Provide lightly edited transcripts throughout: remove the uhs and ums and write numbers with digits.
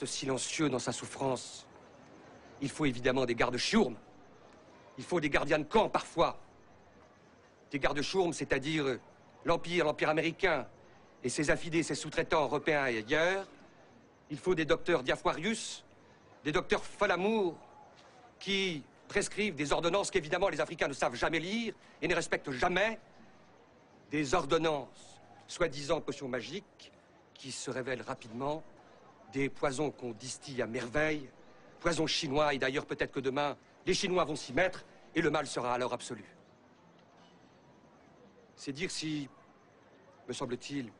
Silencieux dans sa souffrance. Il faut évidemment des gardes-chourmes. Il faut des gardiens de camp parfois. Des gardes-chourmes, c'est-à-dire l'Empire américain et ses affidés, ses sous-traitants européens et ailleurs. Il faut des docteurs Diafoirius, des docteurs Folamour, qui prescrivent des ordonnances qu'évidemment les Africains ne savent jamais lire et ne respectent jamais. Des ordonnances, soi-disant potions magiques, qui se révèlent rapidement des poisons qu'on distille à merveille, poisons chinois, et d'ailleurs peut-être que demain, les Chinois vont s'y mettre et le mal sera alors absolu. C'est dire si, me semble-t-il,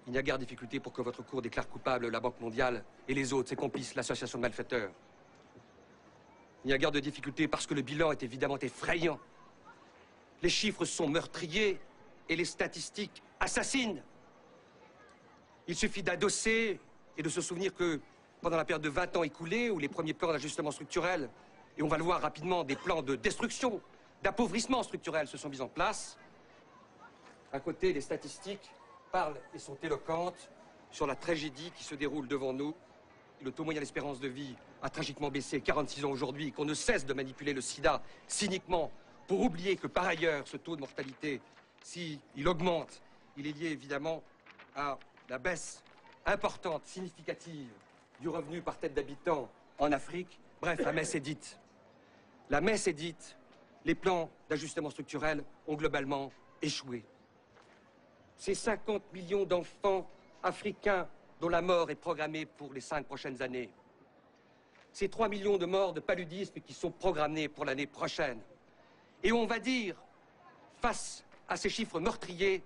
il n'y a guère de difficulté pour que votre cour déclare coupable la Banque mondiale et les autres, ses complices, l'association de malfaiteurs. Il n'y a guère de difficulté parce que le bilan est évidemment effrayant. Les chiffres sont meurtriers et les statistiques assassines. Il suffit d'adosser et de se souvenir que pendant la période de 20 ans écoulée, où les premiers plans d'ajustement structurel, et on va le voir rapidement, des plans de destruction, d'appauvrissement structurel se sont mis en place, à côté, les statistiques parlent et sont éloquentes sur la tragédie qui se déroule devant nous. Le taux moyen d'espérance de vie a tragiquement baissé, 46 ans aujourd'hui, qu'on ne cesse de manipuler le sida cyniquement pour oublier que par ailleurs, ce taux de mortalité, s'il augmente, il est lié évidemment à la baisse importante, significative du revenu par tête d'habitant en Afrique. Bref, la messe est dite. La messe est dite. Les plans d'ajustement structurel ont globalement échoué. Ces 50 millions d'enfants africains dont la mort est programmée pour les 5 prochaines années. Ces 3 millions de morts de paludisme qui sont programmés pour l'année prochaine. Et on va dire, face à ces chiffres meurtriers,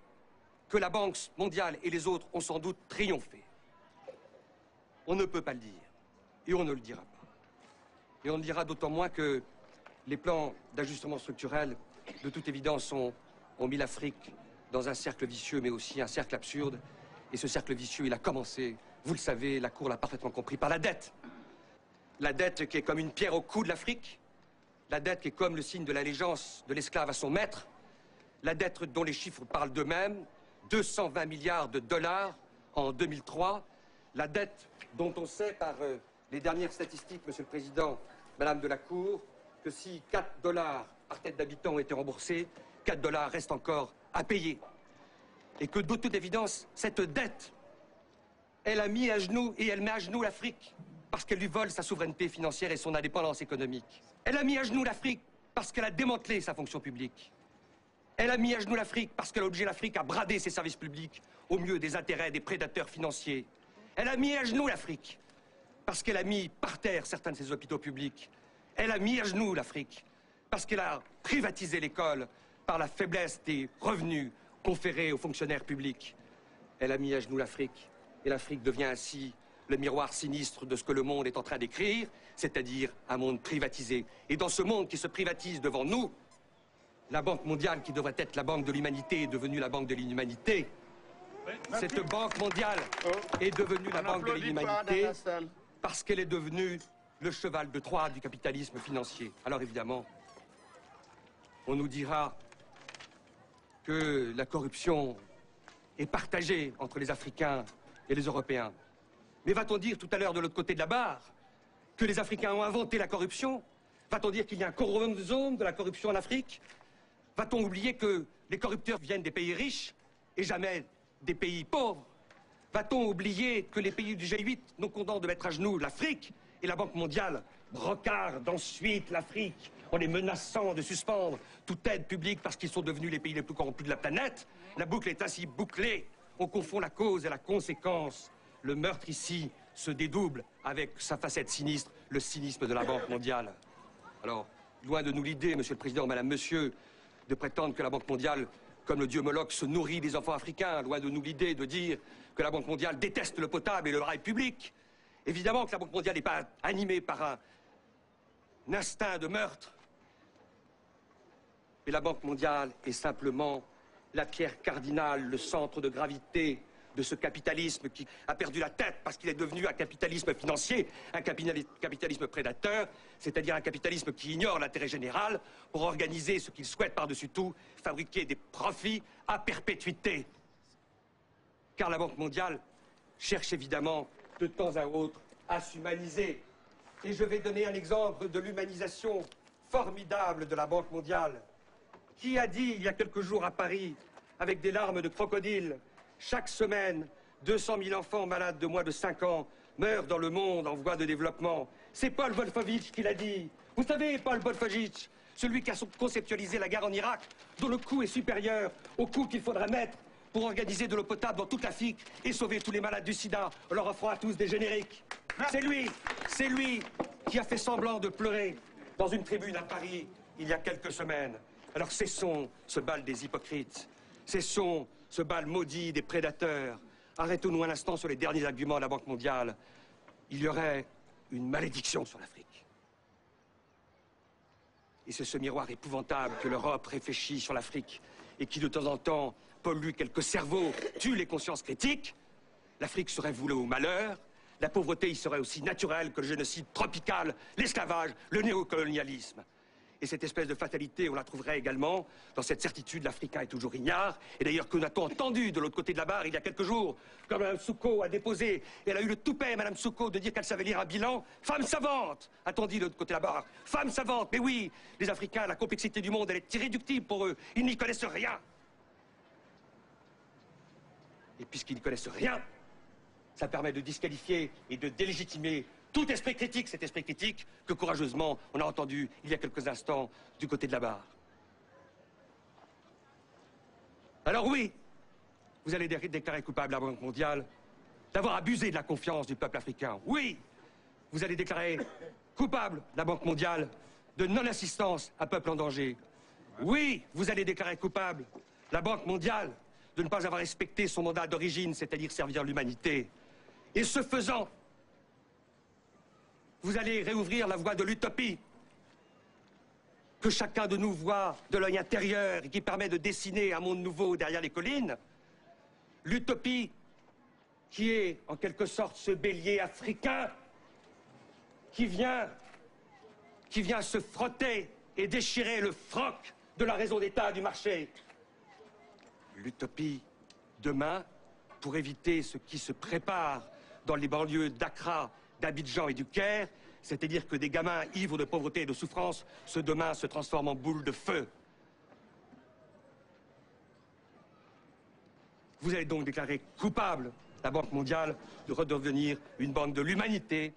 que la Banque mondiale et les autres ont sans doute triomphé. On ne peut pas le dire. Et on ne le dira pas. Et on le dira d'autant moins que les plans d'ajustement structurel, de toute évidence, ont mis l'Afrique dans un cercle vicieux, mais aussi un cercle absurde. Et ce cercle vicieux, il a commencé, vous le savez, la Cour l'a parfaitement compris, par la dette. La dette qui est comme une pierre au cou de l'Afrique. La dette qui est comme le signe de l'allégeance de l'esclave à son maître. La dette dont les chiffres parlent d'eux-mêmes. 220 milliards de dollars en 2003. La dette dont on sait par les dernières statistiques, Monsieur le Président, Madame de la Cour, que si 4 $ par tête d'habitant ont été remboursés, 4 $ restent encore à payer. Et que de toute évidence, cette dette, elle a mis à genoux et elle met à genoux l'Afrique parce qu'elle lui vole sa souveraineté financière et son indépendance économique. Elle a mis à genoux l'Afrique parce qu'elle a démantelé sa fonction publique. Elle a mis à genoux l'Afrique parce qu'elle a obligé l'Afrique à brader ses services publics au mieux des intérêts des prédateurs financiers. Elle a mis à genoux l'Afrique parce qu'elle a mis par terre certains de ses hôpitaux publics. Elle a mis à genoux l'Afrique parce qu'elle a privatisé l'école par la faiblesse des revenus conférés aux fonctionnaires publics. Elle a mis à genoux l'Afrique et l'Afrique devient ainsi le miroir sinistre de ce que le monde est en train d'écrire, c'est-à-dire un monde privatisé. Et dans ce monde qui se privatise devant nous, la Banque mondiale, qui devrait être la banque de l'humanité, est devenue la banque de l'inhumanité. Cette Banque mondiale est devenue la banque de l'inhumanité parce qu'elle est devenue le cheval de Troie du capitalisme financier. Alors évidemment, on nous dira que la corruption est partagée entre les Africains et les Européens. Mais va-t-on dire tout à l'heure de l'autre côté de la barre que les Africains ont inventé la corruption? Va-t-on dire qu'il y a un chromosome de la corruption en Afrique? Va-t-on oublier que les corrupteurs viennent des pays riches et jamais des pays pauvres? Va-t-on oublier que les pays du G8 nous condamnent de mettre à genoux l'Afrique et la Banque mondiale brocarde ensuite l'Afrique en les menaçant de suspendre toute aide publique parce qu'ils sont devenus les pays les plus corrompus de la planète? La boucle est ainsi bouclée. On confond la cause et la conséquence. Le meurtre ici se dédouble avec sa facette sinistre, le cynisme de la Banque mondiale. Alors, loin de nous l'idée, Monsieur le Président, Madame, Monsieur, de prétendre que la Banque mondiale, comme le dieu Moloch, se nourrit des enfants africains. Loin de nous l'idée de dire que la Banque mondiale déteste le potable et le rail public. Évidemment que la Banque mondiale n'est pas animée par un instinct de meurtre. Mais la Banque mondiale est simplement la pierre cardinale, le centre de gravité de ce capitalisme qui a perdu la tête parce qu'il est devenu un capitalisme financier, un capitalisme prédateur, c'est-à-dire un capitalisme qui ignore l'intérêt général pour organiser ce qu'il souhaite par-dessus tout, fabriquer des profits à perpétuité. Car la Banque mondiale cherche évidemment de temps à autre à s'humaniser. Et je vais donner un exemple de l'humanisation formidable de la Banque mondiale. Qui a dit il y a quelques jours à Paris, avec des larmes de crocodile, chaque semaine, 200 000 enfants malades de moins de 5 ans meurent dans le monde en voie de développement. C'est Paul Wolfowitz qui l'a dit. Vous savez, Paul Wolfowitz, celui qui a conceptualisé la guerre en Irak, dont le coût est supérieur au coût qu'il faudrait mettre pour organiser de l'eau potable dans toute l'Afrique et sauver tous les malades du sida en leur offrant à tous des génériques. C'est lui qui a fait semblant de pleurer dans une tribune à Paris il y a quelques semaines. Alors cessons ce bal des hypocrites, cessons ce bal maudit des prédateurs. Arrêtons-nous un instant sur les derniers arguments de la Banque mondiale. Il y aurait une malédiction sur l'Afrique. Et c'est ce miroir épouvantable que l'Europe réfléchit sur l'Afrique et qui, de temps en temps, pollue quelques cerveaux, tue les consciences critiques. L'Afrique serait vouée au malheur. La pauvreté y serait aussi naturelle que le génocide tropical, l'esclavage, le néocolonialisme. Et cette espèce de fatalité, on la trouverait également dans cette certitude, l'Africain est toujours ignare. Et d'ailleurs, que n'a-t-on entendu de l'autre côté de la barre il y a quelques jours, quand Mme Souko a déposé, et elle a eu le toupet, Mme Souko, de dire qu'elle savait lire un bilan. Femme savante, a-t-on dit de l'autre côté de la barre. Femme savante, mais oui, les Africains, la complexité du monde, elle est irréductible pour eux. Ils n'y connaissent rien. Et puisqu'ils n'y connaissent rien, ça permet de disqualifier et de délégitimer tout esprit critique, cet esprit critique que courageusement on a entendu il y a quelques instants du côté de la barre. Alors oui, vous allez déclarer coupable la Banque mondiale d'avoir abusé de la confiance du peuple africain. Oui, vous allez déclarer coupable la Banque mondiale de non-assistance à peuple en danger. Oui, vous allez déclarer coupable la Banque mondiale de ne pas avoir respecté son mandat d'origine, c'est-à-dire servir l'humanité. Et ce faisant, vous allez réouvrir la voie de l'utopie que chacun de nous voit de l'œil intérieur et qui permet de dessiner un monde nouveau derrière les collines. L'utopie qui est en quelque sorte ce bélier africain qui vient se frotter et déchirer le froc de la raison d'État du marché. L'utopie demain pour éviter ce qui se prépare dans les banlieues d'Accra, d'Abidjan et du Caire, c'est-à-dire que des gamins ivres de pauvreté et de souffrance, ce demain se transforment en boules de feu. Vous allez donc déclarer coupable la Banque mondiale de redevenir une banque de l'humanité.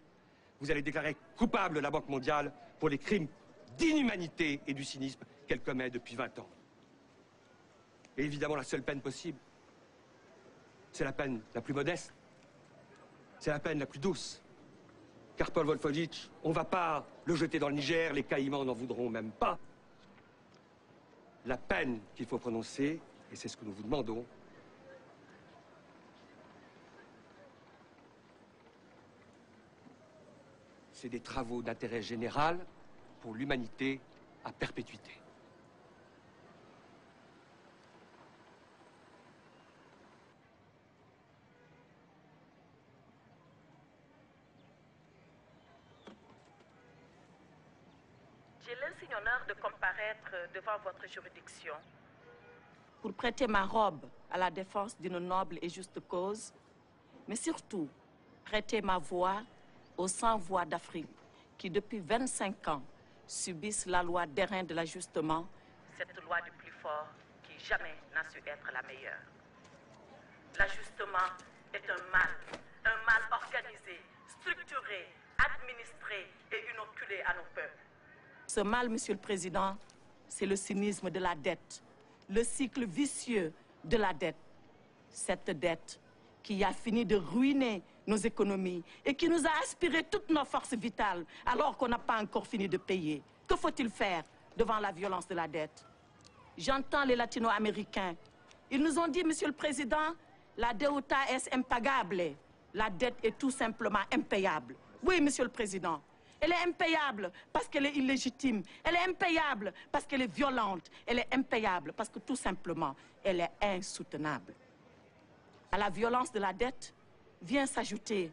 Vous allez déclarer coupable la Banque mondiale pour les crimes d'inhumanité et du cynisme qu'elle commet depuis 20 ans. Et évidemment, la seule peine possible, c'est la peine la plus modeste. C'est la peine la plus douce. Car Paul Wolfowitz, on ne va pas le jeter dans le Niger, les Caïmans n'en voudront même pas. La peine qu'il faut prononcer, et c'est ce que nous vous demandons, c'est des travaux d'intérêt général pour l'humanité à perpétuité. J'ai l'insigne honneur de comparaître devant votre juridiction pour prêter ma robe à la défense d'une noble et juste cause, mais surtout prêter ma voix aux sans-voix d'Afrique qui, depuis 25 ans, subissent la loi d'airain de l'ajustement, cette loi du plus fort qui jamais n'a su être la meilleure. L'ajustement est un mal organisé, structuré, administré et inoculé à nos peuples. Ce mal, Monsieur le Président, c'est le cynisme de la dette, le cycle vicieux de la dette. Cette dette qui a fini de ruiner nos économies et qui nous a aspiré toutes nos forces vitales alors qu'on n'a pas encore fini de payer. Que faut-il faire devant la violence de la dette? J'entends les latino-américains. Ils nous ont dit, Monsieur le Président, la deuda es impagable. La dette est tout simplement impayable. Oui, Monsieur le Président. Elle est impayable parce qu'elle est illégitime. Elle est impayable parce qu'elle est violente. Elle est impayable parce que tout simplement, elle est insoutenable. À la violence de la dette vient s'ajouter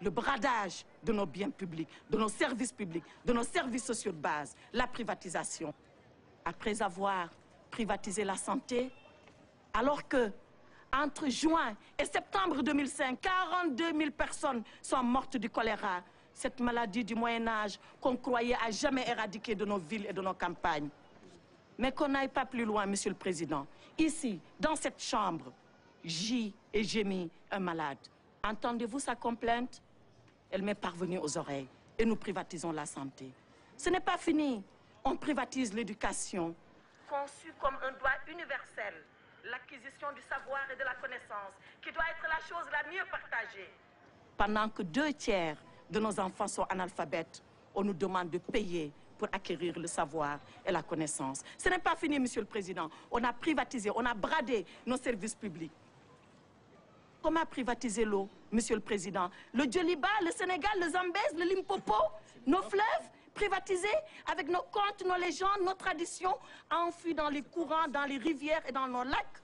le bradage de nos biens publics, de nos services publics, de nos services sociaux de base, la privatisation. Après avoir privatisé la santé, alors que, Entre juin et septembre 2005, 42 000 personnes sont mortes du choléra. Cette maladie du Moyen-Âge qu'on croyait à jamais éradiquer de nos villes et de nos campagnes. Mais qu'on n'aille pas plus loin, Monsieur le Président. Ici, dans cette chambre, gît et gémit un malade. Entendez-vous sa complainte? Elle m'est parvenue aux oreilles et nous privatisons la santé. Ce n'est pas fini. On privatise l'éducation. Conçue comme un droit universel, l'acquisition du savoir et de la connaissance, qui doit être la chose la mieux partagée. Pendant que 2/3 de nos enfants sont analphabètes, on nous demande de payer pour acquérir le savoir et la connaissance. Ce n'est pas fini, Monsieur le Président. On a privatisé, on a bradé nos services publics. Comment privatiser l'eau, Monsieur le Président? Le Djoliba, le Sénégal, le Zambèze, le Limpopo, nos fleuves privatisés avec nos contes, nos légendes, nos traditions enfuis dans les courants, dans les rivières et dans nos lacs.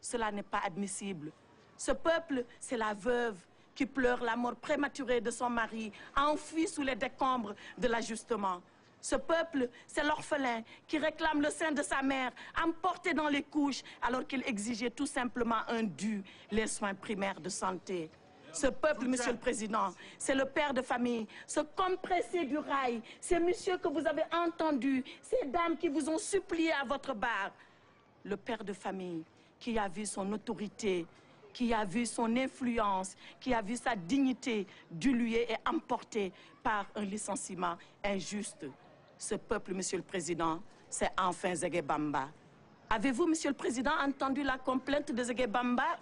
Cela n'est pas admissible. Ce peuple, c'est la veuve qui pleure la mort prématurée de son mari, enfui sous les décombres de l'ajustement. Ce peuple, c'est l'orphelin qui réclame le sein de sa mère, emporté dans les couches, alors qu'il exigeait tout simplement un dû, les soins primaires de santé. Ce peuple, Monsieur le Président, c'est le père de famille, ce compressé du rail, ces messieurs que vous avez entendus, ces dames qui vous ont supplié à votre barre. Le père de famille qui a vu son autorité, qui a vu son influence, qui a vu sa dignité diluée et emportée par un licenciement injuste. Ce peuple, Monsieur le Président, c'est enfin Zégué Bamba. Avez-vous, Monsieur le Président, entendu la complainte de Zégué Bamba?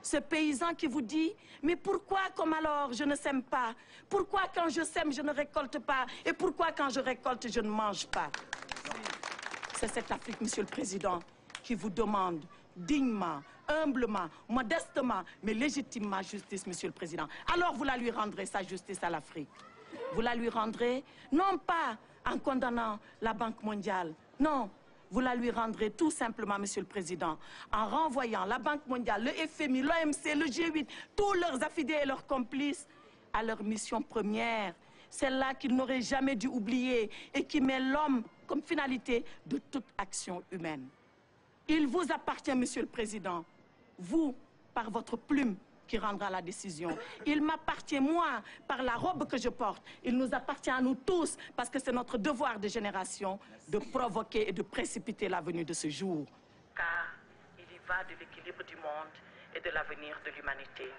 Ce paysan qui vous dit, mais pourquoi comme alors je ne sème pas? Pourquoi quand je sème je ne récolte pas? Et pourquoi quand je récolte je ne mange pas? C'est cette Afrique, Monsieur le Président, qui vous demande dignement, humblement, modestement, mais légitimement justice, Monsieur le Président. Alors vous la lui rendrez, sa justice à l'Afrique. Vous la lui rendrez, non pas en condamnant la Banque mondiale, non. Vous la lui rendrez tout simplement, Monsieur le Président, en renvoyant la Banque mondiale, le FMI, l'OMC, le G8, tous leurs affidés et leurs complices à leur mission première, celle-là qu'ils n'auraient jamais dû oublier et qui met l'homme comme finalité de toute action humaine. Il vous appartient, Monsieur le Président, vous, par votre plume, qui rendra la décision. Il m'appartient, moi, par la robe que je porte. Il nous appartient à nous tous, parce que c'est notre devoir de génération de provoquer et de précipiter la venue de ce jour. Car il y va de l'équilibre du monde et de l'avenir de l'humanité.